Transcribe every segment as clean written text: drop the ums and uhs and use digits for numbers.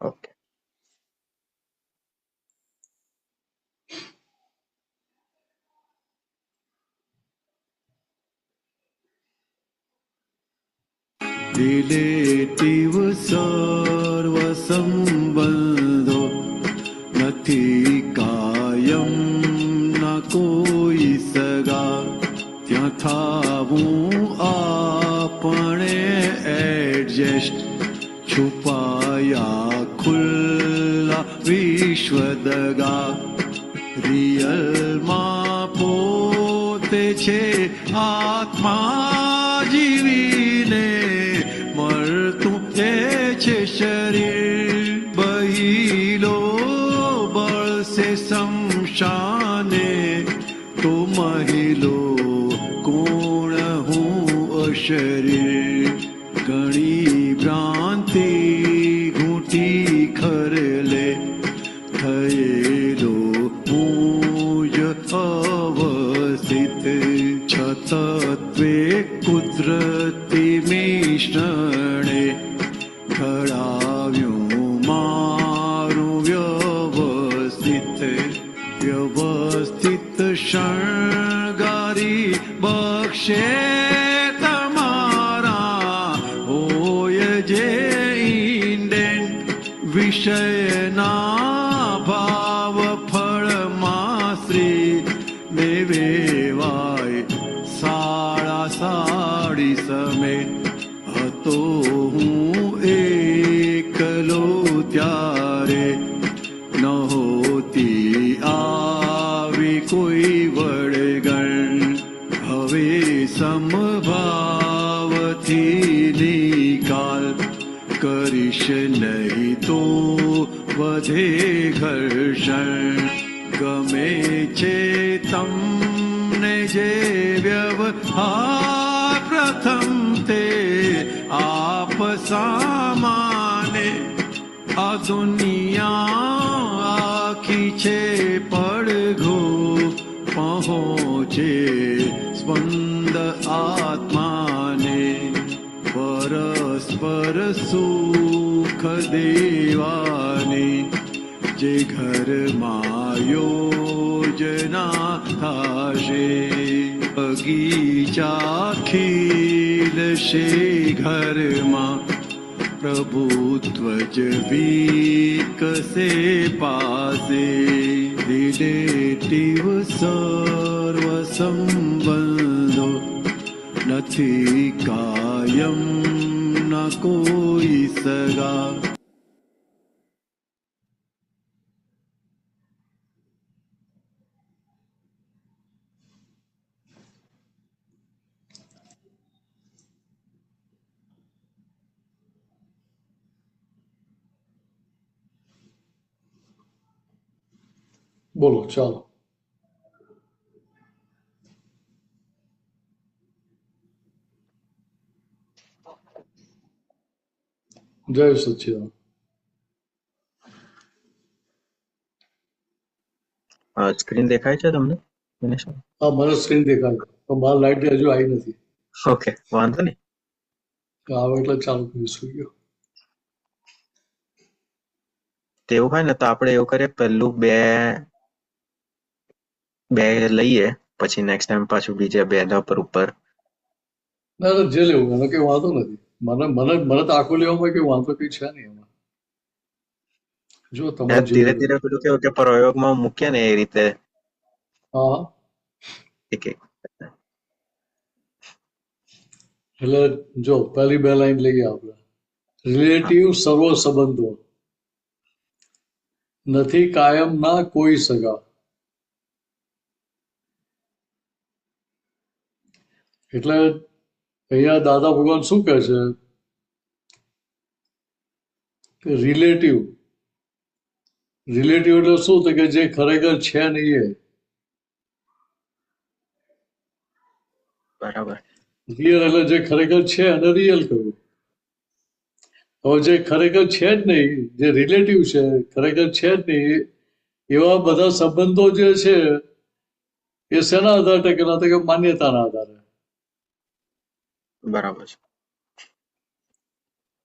Okay. Relative સર્વ સંબંધો નથી કાયમ ના કોઈ સગા, ત્યાં થાવું આપણે એડજસ્ટ, છુપાયા ખુલ્લા વિશ્વ દગા. રિયલમાં પોતે છે આત્મા જીવીને, મળતું એ છે શરીર. બહિલો બળશે શમશાને, તો મહિલો કોણ હું અશરીર. ઘણી ભ્રાંતિ ઘૂંટી ખરલે, થયેલો હું જ અવસ્થિત. છતત્વે કુદરતી મિશ્રણે, ઘડાવ્યું મારું વ્યવસ્થિત. વ્યવસ્થિત શણગારી બક્ષે તમારા, હોય જે ઇન્ડેન વિષયના ભાવ ફળમાં શ્રી ને વેવાય સાડા સાડી સમેત. હતો હું એકલો ત્યારે, નહોતી આવી કોઈ વળગણ. હવે સમભાવથી નિકાલ કરીશ નહીં તો વધે ઘર્ષણ. ગમે છે તમને જે વ્યવહાર પ્રથમ તે આપ સામાને. આ દુનિયા આખી છે પડઘો, પહોંચે સ્પંદ આત્માને. પરસ્પર સુખ દેવાની, જે ઘરમાં યોજના થાશે. બગીચા ખીલશે ઘરમાં, પ્રભુત્વ જ વિકસે પાસે. રિલેટિવ સર્વ સંબંધો નથી કાયમ ના કોઈ સગા. બોલો, ચાલો. જય સચ્ચિદાનંદ. સ્ક્રીન દેખાય છે તમને દિનેશ? હા, મને સ્ક્રીન દેખાય પણ બહાર લાઈટ હજુ આવી નથી. ઓકે, વાંધો નહીં. આવે એટલે ચાલુ કરીશું. તેવું હોય ને તો આપણે એવું કરીએ, પહેલું બે લઈએ, પછી નેક્સ્ટ ટાઈમ પાછું બીજા બે ઉપર ઉપર. ના ના, જે લેવું એનો કઈ વાંધો નથી. મને મને મને તો આખું લેવામાં કઈ વાંધો કઈ છે નહીં એમાં. જો તમારે જે ધીરે લેવું. ધીરે પેલું કેવું કે પ્રયોગમાં મૂકીએ ને એ રીતે હા, એક એક. એટલે જો પહેલી બે લાઈન લઈએ આપણે. રિલેટિવ સર્વ સંબંધો નથી કાયમ ના કોઈ સગા. એટલે અહીંયા દાદા ભગવાન શું કહે છે કે રિલેટિવ એટલે શું તો કે જે ખરેખર છે નહીં એ. બરાબર. રિયલ એટલે જે ખરેખર છે અને રિયલ કહ્યું. હવે જે ખરેખર છે જ નહીં, જે રિલેટિવ છે, ખરેખર છે જ નહીં, એવા બધા સંબંધો જે છે એ શેના આધારે ટકેલા? તો કે માન્યતાના આધારે. બરાબર છે.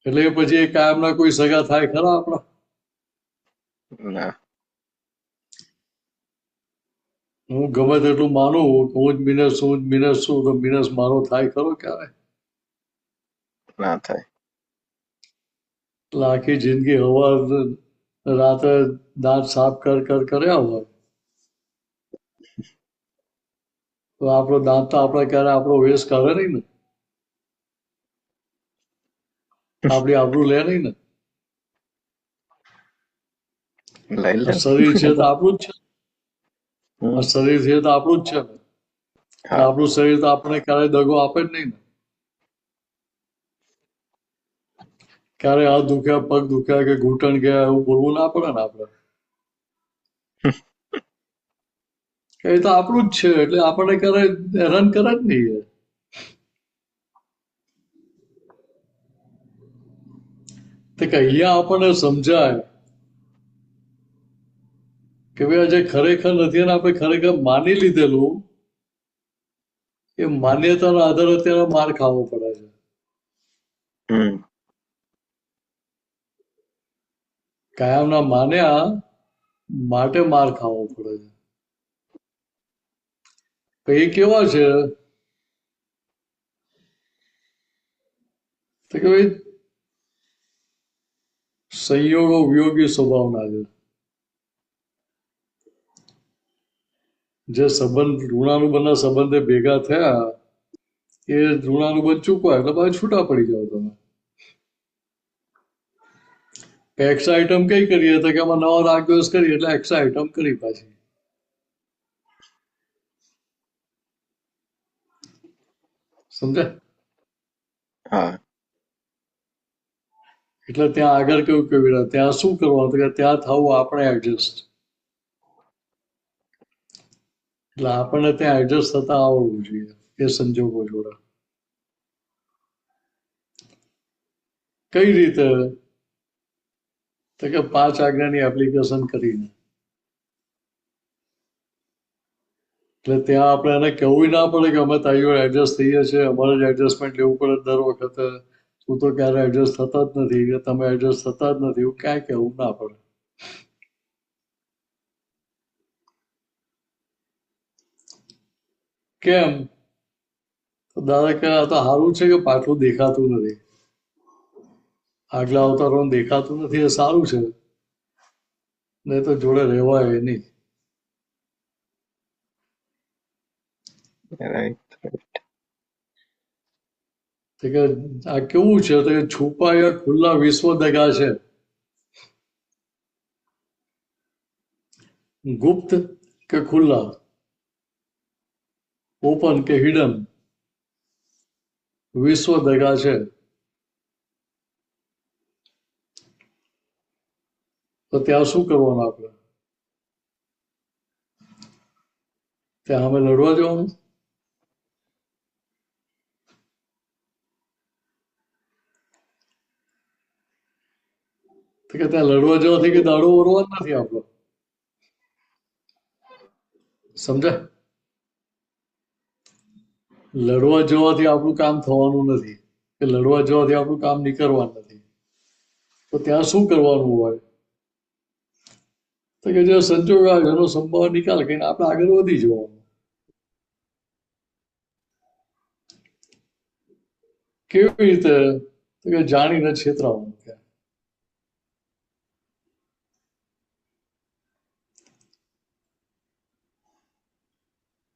એટલે પછી એ કાયમના કોઈ સગા થાય ખરા આપણા? ના. હું ગમે તેટલું માનું કે હું જ મિનસ છું તો મિનસ મારો થાય ખરો ક્યારે? ના થાય. એટલે આખી જિંદગી હવાર રાતે દાંત સાફ કર્યા હોય તો આપણો દાંત તો આપણે ક્યારે આપણો વેસ્ટ કરે નહીં ને, આપણી આબરૂ લે નહીં ને. લઈ લે. આ શરીર છે તો આપણું જ છે, હમ. આ શરીર છે તો આપણું જ છે ને. હા. આપણું શરીર તો આપણે ક્યારેય દગો આપે જ નહીં ને. ક્યારે હાથ દુખ્યા, પગ દુખ્યા કે ઘૂંટણ ગયા એવું બોલવું ના પડે ને આપણે. એ તો આપણું જ છે એટલે આપણને ક્યારે હેરાન કરે જ નહીં એ. તો કે અહીંયા આપણને સમજાય કે ભાઈ આ જે ખરેખર નથી અને આપણે ખરેખર માની લીધેલું એ માન્યતાના આધારે અત્યારે માર ખાવો પડે છે. હમ. કાયમના માન્યા માટે માર ખાવો પડે છે. તો એ કેવા છે તો કે ભાઈ સંયોગો વિયોગી સ્વભાવના છે. જે સંબંધ ઋણાનુબંધના સંબંધે ભેગા થયા એ ઋણાનુબંધ ચૂકવા એટલે પાછા છૂટા પડી જાવ તમે. એક્સ્ટ્રા આઈટમ કઈ કરીએ તો કે આમાં નવા રાગ દ્વેષ કરીએ એટલે એક્સ્ટ્રા આઈટમ કરી પાછી. સમજ્યા? હા. એટલે ત્યાં આગળ કેવું કેવી ત્યાં શું કરવાનું કે ત્યાં થવું આપણે એડજસ્ટ. એટલે આપણને ત્યાં એડજસ્ટ થતા આવડવું જોઈએ એ સંજોગો જોડે. કઈ રીતે? તો કે 5 આજ્ઞાની એપ્લિકેશન કરીને. એટલે ત્યાં આપણે એને કહેવું ના પડે કે અમે તારીઓ એડજસ્ટ થઈએ છીએ, અમારે જ એડજસ્ટમેન્ટ લેવું પડે દર વખતે. તું તો ક્યારે એડજસ્ટ થતા જ નથી કે તમે એડજસ્ટ થતા જ નથી એવું ક્યાંય કહેવું ના પડે. કેમ? તો દાદા કહે આ તો સારું છે કે પાછું દેખાતું નથી. આગલા અવતારો દેખાતું નથી એ સારું છે, નહીં તો જોડે રહેવાય નહીં. રાઈટ. કે આ કેવું છે તો એ છુપાયા ખુલ્લા વિશ્વ દગા છે. ગુપ્ત કે ખુલ્લા, ઓપન કે હિડન વિશ્વ દગા છે. તો ત્યાં શું કરવાનું આપણે? ત્યાં અમે લડવા જવાનું? તો કે ત્યાં લડવા જવાથી કે દાડો ઓરવા જ નથી આપણો. સમજાય? લડવા જવાથી આપણું કામ થવાનું નથી કે લડવા જવાથી આપણું કામ નીકળવાનું નથી. તો ત્યાં શું કરવાનું હોય? તો કે જે સંજોગ આવે એનો સંભાવ નિકાલ કરીને આપણે આગળ વધી જવાનું. કેવી રીતે? તો કે જાણીને છેતરાવાનું.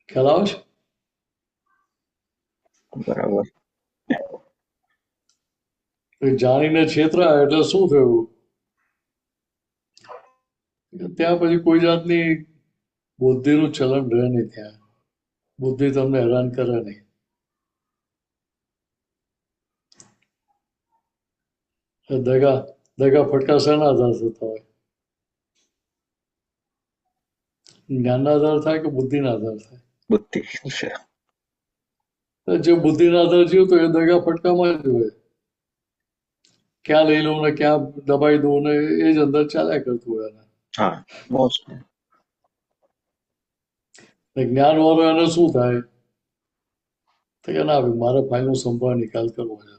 ખ્યાલ આવે છે? બરાબર. જાણીને છેતરાય એટલે શું થયું? ત્યાં પછી કોઈ જાતની બુદ્ધિનું ચલણ રહે નહીં. ત્યાં બુદ્ધિ તમને હેરાન કરે નહીં. દગા ફટકા શેના આધાર થતા હોય? જ્ઞાનના આધાર થાય કે બુદ્ધિના આધાર થાય? બુદ્ધિ છે. જે બુદ્ધિના આધાર જીવ તો એ દગા ફટકામાં જ હોય. ક્યાં લઈ લઉં ને ક્યાં દબાઈ દઉં ને એ જ અંદર ચાલ્યા કરતું હોય. હા. જ્ઞાન વાળો એને શું થાય? તો કે ના ભાઈ મારે ફાઇલનો સંભાળ નિકાલ કરવો છે,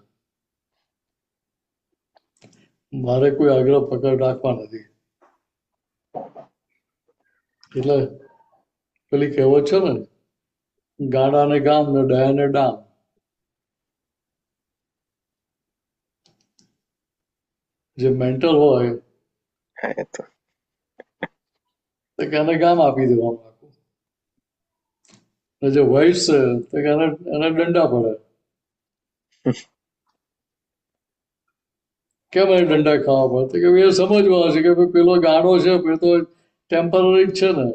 મારે કોઈ આગ્રહ પકડ રાખવા નથી. એટલે પેલી કહેવત છે ને, ગાડા ને ગામ ને ડાયા ને ડામ. જે મેન્ટલ હોય હા, એ તો તો કે એને ગામ આપી દેવાનું આખું. અને જે વાઇસ છે તો કે એને દંડા પડે. કેમ એને દંડા ખાવા પડે? તો કે એ સમજવા છે કે ભાઈ પેલો ગાડો છે, પેલો તો ટેમ્પરરી જ છે ને,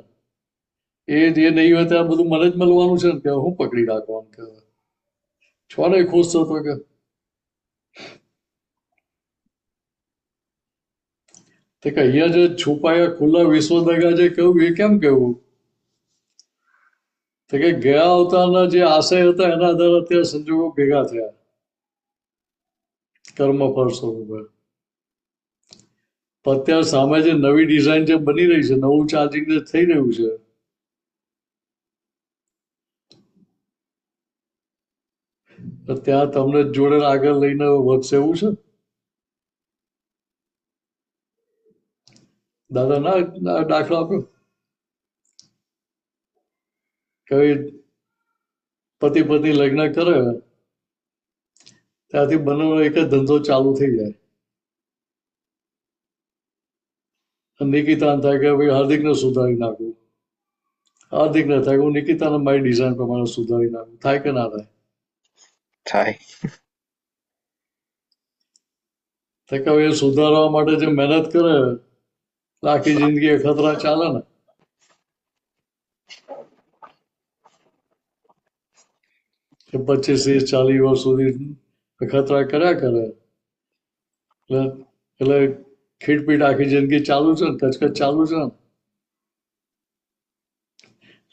એ જે નહીં હોય ત્યાં બધું મને જ મળવાનું છે ને, કે હું પકડી રાખવાનું કે છો ને ખુશ થતો કે. તો કે અહીંયા જે છુપાયા ખુલ્લા વિશ્વ દગા જે કહ્યું એ કેમ કહેવું? તો કે ગયા અવતારના જે આશય હતા એના આધારે અત્યારે સંજોગો ભેગા થયા કર્મફળ સ્વરૂપે. અત્યારે સામે જે નવી ડિઝાઇન જે બની રહી છે, નવું ચાર્જિંગ જે થઈ રહ્યું છે, તો ત્યાં તમને જોડે આગળ લઈને વધશે એવું છે. દાદા ના દાખલો આપ્યો કે પતિ પત્ની લગ્ન કરે ત્યાંથી બંનેનો એક જ ધંધો ચાલુ થઈ જાય. નિકિતા થાય કે ભાઈ હાર્દિકને સુધારી નાખું, હાર્દિક ને થાય કે હું નિકિતાને મારી ડિઝાઇન પ્રમાણે સુધારી નાખું. થાય કે ના થાય? થાય. તો કે એ સુધારવા માટે જે મહેનત કરે આખી જિંદગી અખતરા ચાલે ને. કે 25-40 વર્ષ સુધી અખતરા કર્યા કરે એટલે ખીટપીટ આખી જિંદગી ચાલુ છે ને, કચકચ ચાલુ છે ને.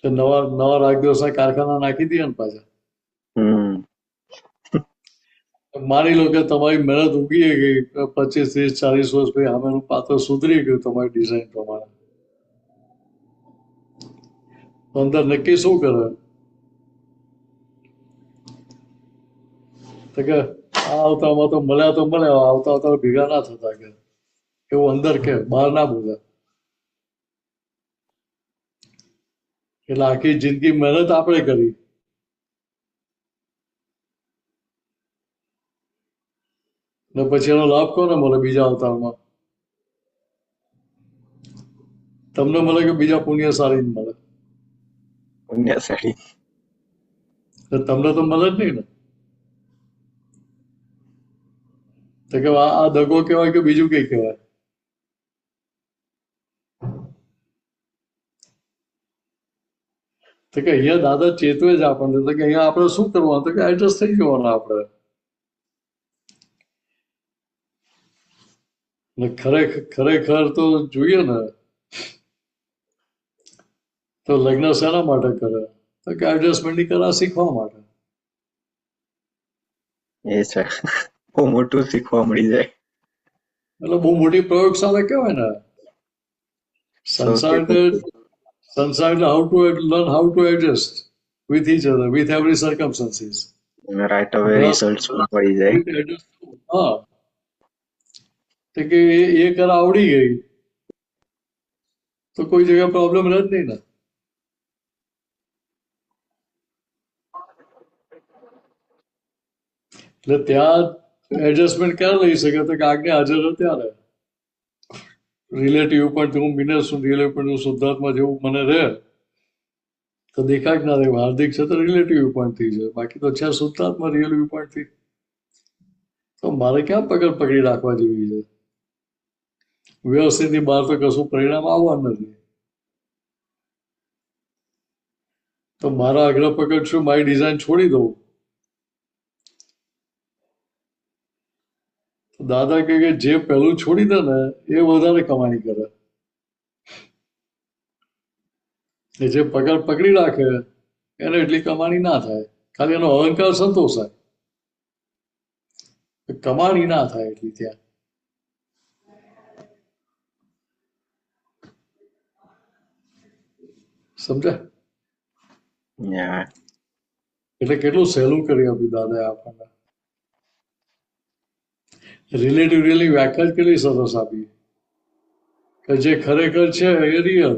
નવા નવા રાગ દિવસના કારખાના નાખી દે ને પાછા. માની લો કે તમારી મહેનત ઉગી ગઈ, 25-30-40 વર્ષ પછી સામેનું પાત્ર સુધરી ગયું તમારી ડિઝાઇન પ્રમાણે, અંદર નક્કી શું કરે? તો કે આ આવતામાં તો મળ્યા, આવતા આવતા ભેગા ના થતા કે એવું અંદર કે બહાર ના બોલે. એટલે આખી જિંદગી મહેનત આપણે કરી, ને પછી એનો લાભ કોને મળે? બીજા અવતારમાં તમને મળે કે બીજા પુણ્યશાળી મળે? પુણ્યશાળી. તમને તો મળે જ નહીં ને. તો કે આ દગો કહેવાય કે બીજું કઈ કહેવાય? તો કે અહીંયા દાદા ચેતવે જ આપણને. તો કે અહીંયા આપણે શું કરવાનું? તો કે એડજસ્ટ થઈ જવાનું આપણે. ખરેખર તો જોઈએ ને તો લગ્ન શેના માટે કરે? તો કે એડજસ્ટમેન્ટની કલા શીખવા માટે. એ છે, બહુ મોટું શીખવા મળી જાય. એટલે બહુ મોટી પ્રયોગશાળા કહેવાય ને. સંસાર એટલે how to learn how to adjust with each other with every circumstances. Right હવે રિઝલ્ટ મળી જાય. હા, તો કે એ કલા આવડી ગઈ તો કોઈ જગ્યાએ પ્રોબ્લેમ રહે જ નહીં ને. એટલે ત્યાં એડજસ્ટમેન્ટ ક્યારે લઈ શકે? તો કે આજ્ઞા હાજર હોય ત્યારે. રિલેટિવ પણ હું મિનર છું, રિલેટિવ પણ હું શુદ્ધાત્મા જેવું મને રહે તો દેખાય જ ના રહે. હાર્દિક છે તો રિલેટિવ વ્યૂ થી છે, બાકી તો છે શુદ્ધાત્મા રિયલ વ્યૂ થી. તો મારે ક્યાં પકડી રાખવા જેવી છે? વ્યવસ્થિત થી બહાર તો કશું પરિણામ આવવાનું નથી. તો મારા આગ્રહ પકડ શું? મારી ડિઝાઇન છોડી દઉં. દાદા કહે કે જે પહેલું છોડી દે ને એ વધારે કમાણી કરે, જે પકડી રાખે એને એટલી કમાણી ના થાય. ખાલી એનો અહંકાર સંતોષાય, કમાણી ના થાય એટલી ત્યાં. સમજ્યા? એટલે કેટલું સહેલું કરી આપ્યું દાદાએ આપણને. રિલેટિવ રિયલની વ્યાખ્યા જ કેટલી સરસ આપી કે જે ખરેખર છે એ રિયલ,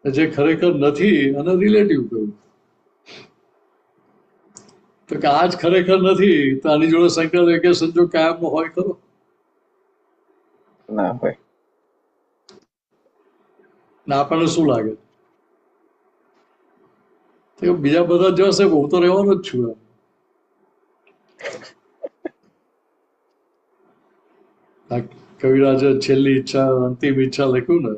જે ખરેખર નથી અને રિલેટિવ કહ્યું. તો કે આ જ ખરેખર નથી તો આની જોડે સંકળાયેલો એક સંજોગ કાયમનો હોય ખરો? ના હોય. ને આપણને શું લાગે તો બીજા બધા જશે હું તો રહેવાનો જ છું એમ. આ કવિરાજે છેલ્લી ઈચ્છા અંતિમ ઈચ્છા લખ્યું ને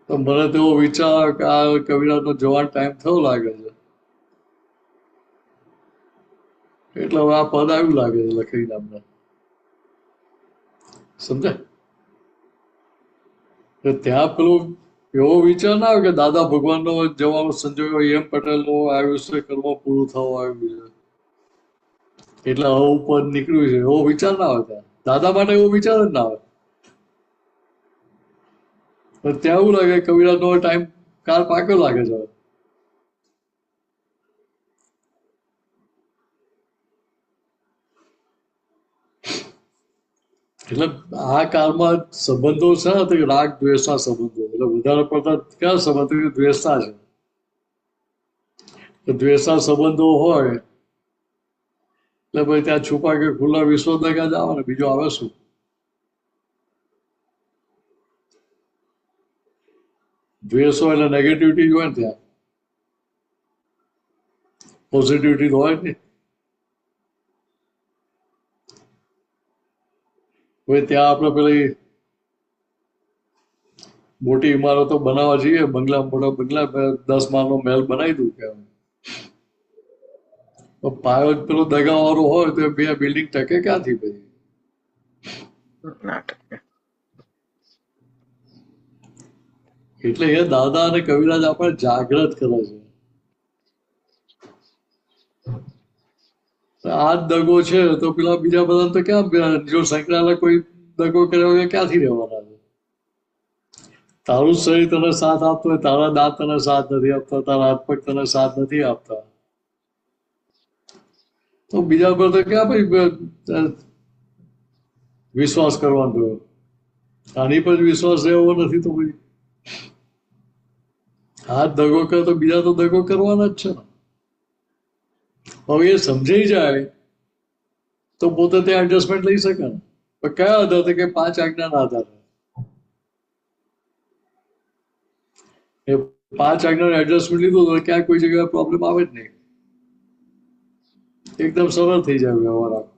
તો મને તો એવો વિચાર કે આ કવિરાજનો જવાન ટાઈમ થયો લાગે છે એટલે હવે આ પદ આવ્યું લાગે છે લખીને અમને સમજાય. ત્યાં પેલું એવો વિચાર ના આવે કે દાદા ભગવાનનો જવાનો સંજોગ એમ પટેલનું આયુષ્ય કર્મ પૂરું થવા આવ્યું છે એટલે હવે પદ નીકળ્યું છે એવો વિચાર ના આવે. ત્યાં દાદા માટે એવો વિચાર જ ના આવે. પણ ત્યાં એવું લાગે કવિરાજનો ટાઈમ કાળ પાક્યો લાગે છે. એટલે આ કાળમાં સંબંધો છે ને તો રાગ દ્વેષના સંબંધો એટલે વધારે પડતા કયા સંબંધો કે દ્વેષના છે. તો દ્વેષના સંબંધો હોય એટલે ભાઈ ત્યાં છુપા કે ખુલ્લા વિશ્વ દગા જ આવે ને બીજું આવે શું? દ્વેષ હોય એટલે નેગેટિવિટી હોય ને ત્યાં પોઝિટિવિટી હોય જ નહીં. હવે ત્યાં આપણે પેલી મોટી ઇમારતો બનાવવા જઈએ બંગલા મોટા બંગલા 10 માળનો મહેલ બનાવી દઉં કે પાયો જ પેલો દગાવાળો હોય તો બે બિલ્ડિંગ ટકે ક્યાંથી પછી? ના ટકે. એટલે એ દાદા અને કવિરાજ આપણે જાગૃત કરે છે. આ જ દગો છે તો પેલા બીજા બધા તો ક્યાં જો સંકળાયેલા કોઈ દગો કર્યો હોય ક્યાંથી રહેવાના છે? તારું શરીર તને સાથ આપતું હોય તારા દાંત તને સાથ નથી આપતા તારા હાથ પગ તને સાથ નથી આપતા તો બીજા પર તો ક્યાં ભાઈ વિશ્વાસ કરવાનો? આની પર વિશ્વાસ રહેવો નથી તો ભાઈ આ દગો કરે તો બીજા તો દગો કરવાના જ છે ને. હવે એ સમજાઈ જાય તો પોતે ત્યાં એડજસ્ટમેન્ટ લઈ શકે ને. પણ કયા આધારે કે 5 આજ્ઞાના આધારે એ 5 આજ્ઞાનું એડજસ્ટમેન્ટ લીધું તો ક્યાં કોઈ જગ્યાએ પ્રોબ્લેમ આવે જ નહીં. એકદમ સરળ થઈ જાય વ્યવહાર આખો.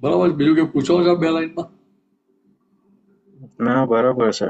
બરાબર. બીજું કે પૂછો છો 2 લાઈનમાં? ના બરાબર છે.